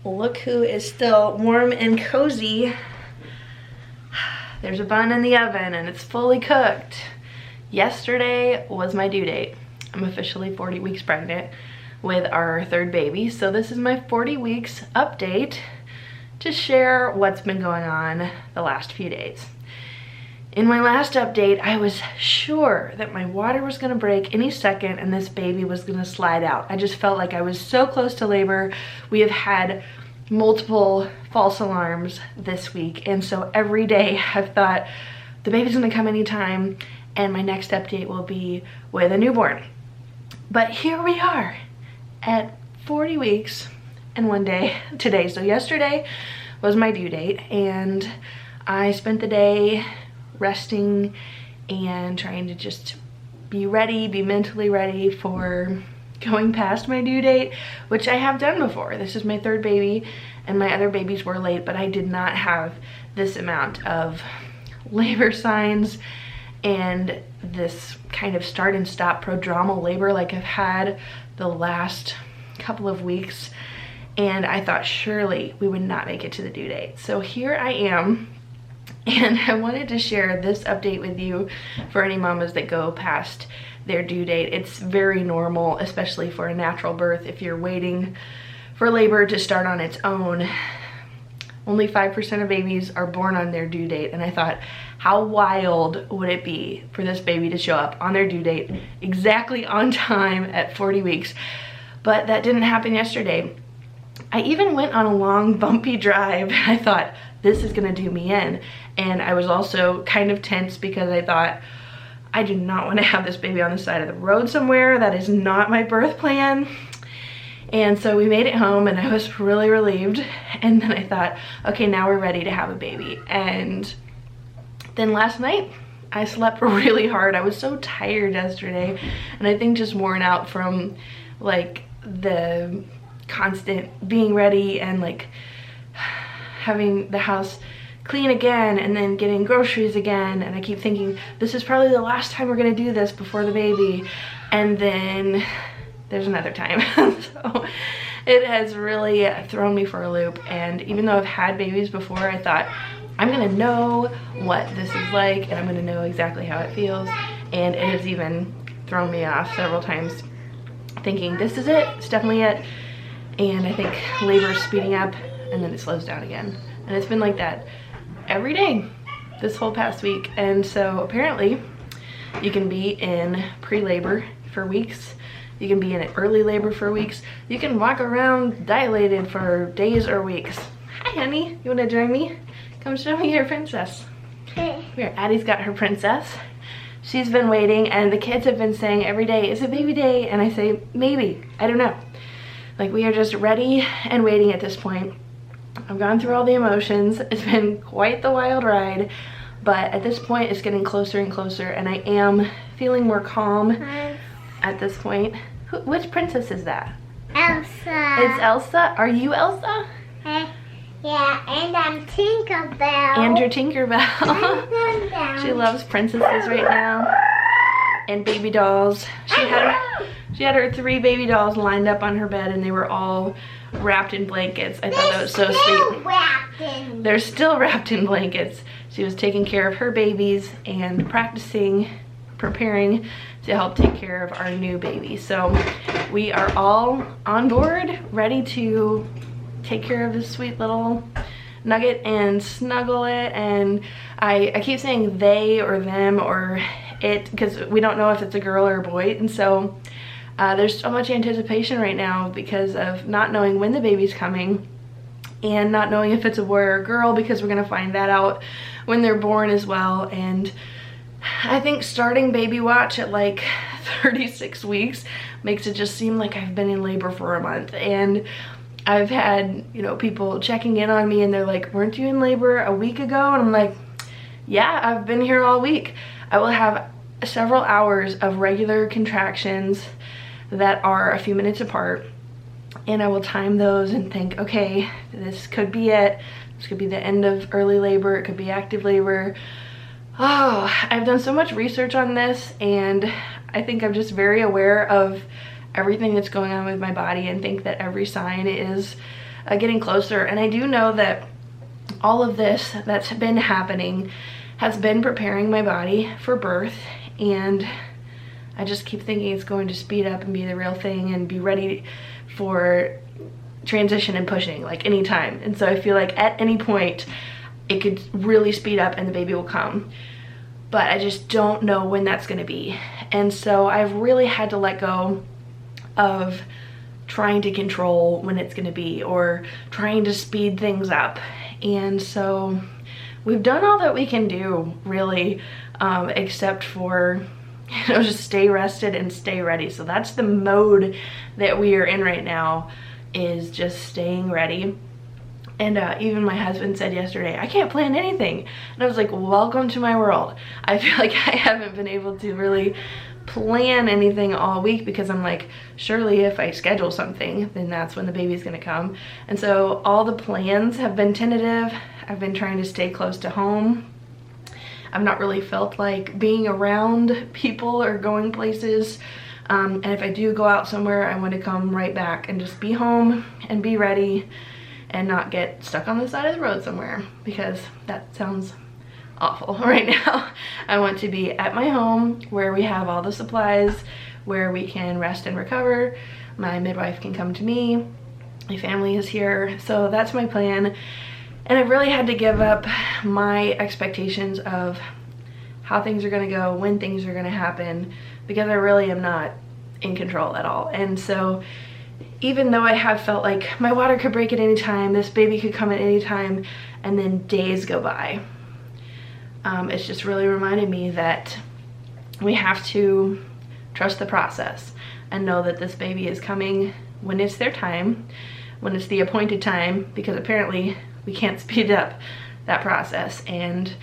Look who is still warm and cozy. There's a bun in the oven and it's fully cooked. Yesterday was my due date. I'm officially 40 weeks pregnant with our third baby. So this is my 40 weeks update to share what's been going on the last few days. In my last update, I was sure that my water was gonna break any second and this baby was gonna slide out. I just felt like I was so close to labor. We have had multiple false alarms this week, and so every day I've thought the baby's gonna come anytime and my next update will be with a newborn. But here we are at 40 weeks and 1 day today. So yesterday was my due date and I spent the day resting and trying to just be ready, be mentally ready for going past my due date, which I have done before. This is my third baby and my other babies were late, but I did not have this amount of labor signs and this kind of start and stop prodromal labor like I've had the last couple of weeks. And I thought surely we would not make it to the due date. So here I am. And I wanted to share this update with you for any mamas that go past their due date. It's very normal, especially for a natural birth. If you're waiting for labor to start on its own, only 5% of babies are born on their due date. And I thought, how wild would it be for this baby to show up on their due date exactly on time at 40 weeks? But that didn't happen yesterday. I even went on a long bumpy drive and I thought, this is gonna do me in. And I was also kind of tense because I thought, I do not want to have this baby on the side of the road somewhere. That is not my birth plan. And so we made it home and I was really relieved. And then I thought, okay, now we're ready to have a baby. And then last night I slept really hard. I was so tired yesterday and I think just worn out from like the constant being ready and like having the house clean again and then getting groceries again, and I keep thinking this is probably the last time we're gonna do this before the baby, and then there's another time. So it has really thrown me for a loop. And even though I've had babies before, I thought I'm gonna know what this is like and I'm gonna know exactly how it feels, and it has even thrown me off several times thinking this is it, it's definitely it, and I think labor is speeding up and then it slows down again. And it's been like that every day this whole past week. And so apparently you can be in pre-labor for weeks, you can be in early labor for weeks, you can walk around dilated for days or weeks. Hi honey, you wanna join me? Come show me your princess. Okay. Here, Addie's got her princess. She's been waiting and the kids have been saying every day, is it baby day? And I say, maybe, I don't know. Like we are just ready and waiting at this point. I've gone through all the emotions. It's been quite the wild ride, but at this point it's getting closer and closer and I am feeling more calm at this point. Which princess is that? Elsa. It's Elsa? Are you Elsa? Yeah, and I'm Tinkerbell. And you're Tinkerbell. She loves princesses right now. And baby dolls. She had her 3 baby dolls lined up on her bed and they were all wrapped in blankets. I thought that was so sweet. They're still wrapped in blankets. She was taking care of her babies and practicing, preparing to help take care of our new baby. So we are all on board, ready to take care of this sweet little nugget and snuggle it. And I keep saying they or them or it because we don't know if it's a girl or a boy. And so there's so much anticipation right now because of not knowing when the baby's coming and not knowing if it's a boy or a girl, because we're gonna find that out when they're born as well. And I think starting baby watch at like 36 weeks makes it just seem like I've been in labor for a month. And I've had, you know, people checking in on me and they're like, weren't you in labor a week ago? And I'm like, yeah, I've been here all week. I will have several hours of regular contractions that are a few minutes apart, and I will time those and think, okay, this could be it. This could be the end of early labor. It could be active labor. Oh, I've done so much research on this, and I think I'm just very aware of everything that's going on with my body and think that every sign is getting closer. And I do know that all of this that's been happening has been preparing my body for birth, and I just keep thinking it's going to speed up and be the real thing and be ready for transition and pushing like anytime. And so I feel like at any point it could really speed up and the baby will come, but I just don't know when that's going to be. And so I've really had to let go of trying to control when it's going to be or trying to speed things up. And so we've done all that we can do, really, except for, you know, just stay rested and stay ready. So that's the mode that we are in right now, is just staying ready. And even my husband said yesterday, I can't plan anything. And I was like, welcome to my world. I feel like I haven't been able to really plan anything all week, because I'm like, surely if I schedule something, then that's when the baby's gonna come. And so all the plans have been tentative. I've been trying to stay close to home. I've not really felt like being around people or going places. And if I do go out somewhere, I want to come right back and just be home and be ready and not get stuck on the side of the road somewhere, because that sounds awful right now. I want to be at my home where we have all the supplies, where we can rest and recover. My midwife can come to me. My family is here. So that's my plan. And I've really had to give up my expectations of how things are going to go, when things are going to happen, because I really am not in control at all. And so even though I have felt like my water could break at any time, this baby could come at any time, and then days go by, it's just really reminded me that we have to trust the process and know that this baby is coming when it's their time, when it's the appointed time, because apparently we can't speed up that process. And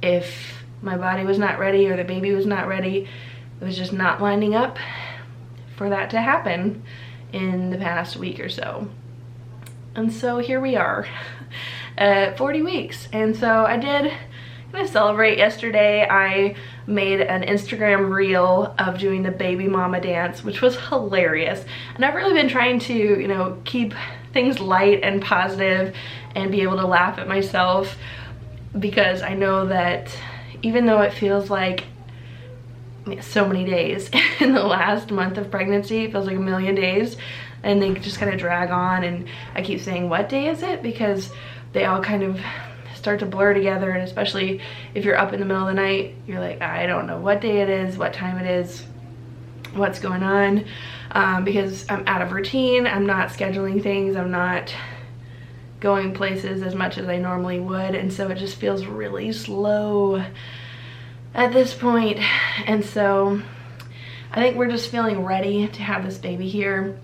if my body was not ready or the baby was not ready, it was just not lining up for that to happen in the past week or so. And so here we are at 40 weeks. And so I did kind of celebrate yesterday. I made an Instagram reel of doing the baby mama dance, which was hilarious. And I've really been trying to, you know, keep things light and positive and be able to laugh at myself, because I know that even though it feels like so many days in the last month of pregnancy, it feels like a million days, and they just kind of drag on, and I keep saying, what day is it? Because they all kind of start to blur together, and especially if you're up in the middle of the night, you're like, I don't know what day it is, what time it is, what's going on, because I'm out of routine. I'm not scheduling things, I'm not going places as much as I normally would, and so it just feels really slow at this point. And so I think we're just feeling ready to have this baby here.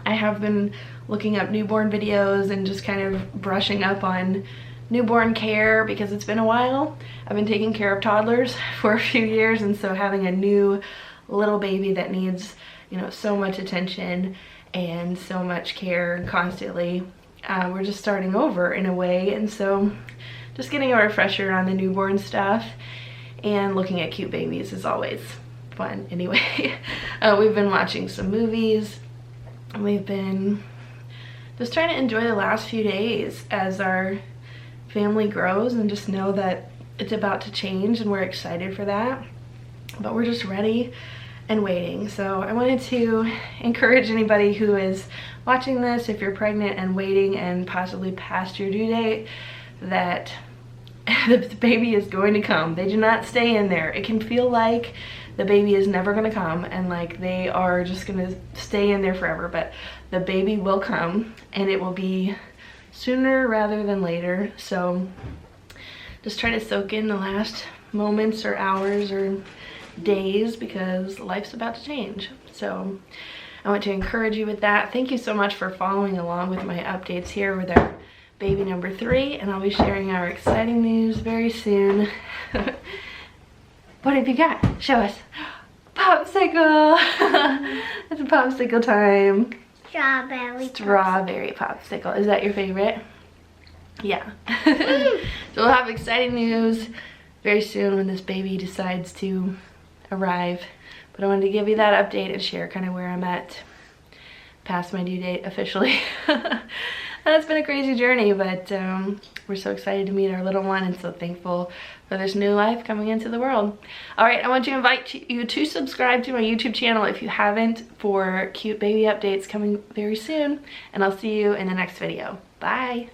I have been looking up newborn videos and just kind of brushing up on newborn care, because it's been a while. I've been taking care of toddlers for a few years, and so having a new little baby that needs, you know, so much attention and so much care constantly, we're just starting over in a way. And so just getting a refresher on the newborn stuff and looking at KeaBabies is always fun anyway. We've been watching some movies. We've been just trying to enjoy the last few days as our family grows, and just know that it's about to change, and we're excited for that, but we're just ready and waiting. So I wanted to encourage anybody who is watching this, if you're pregnant and waiting and possibly past your due date, that the baby is going to come. They do not stay in there. It can feel like the baby is never going to come and like they are just going to stay in there forever, but the baby will come, and it will be sooner rather than later. So just try to soak in the last moments or hours or days, because life's about to change. So I want to encourage you with that. Thank you so much for following along with my updates here with our baby number 3, and I'll be sharing our exciting news very soon. What have you got? Show us. Popsicle! It's popsicle time. Strawberry popsicle. Is that your favorite? Yeah. So we'll have exciting news very soon when this baby decides to arrive. But I wanted to give you that update and share kind of where I'm at past my due date officially. And it's been a crazy journey, but we're so excited to meet our little one and so thankful for this new life coming into the world. All right, I want to invite you to subscribe to my YouTube channel if you haven't, for cute baby updates coming very soon. And I'll see you in the next video. Bye.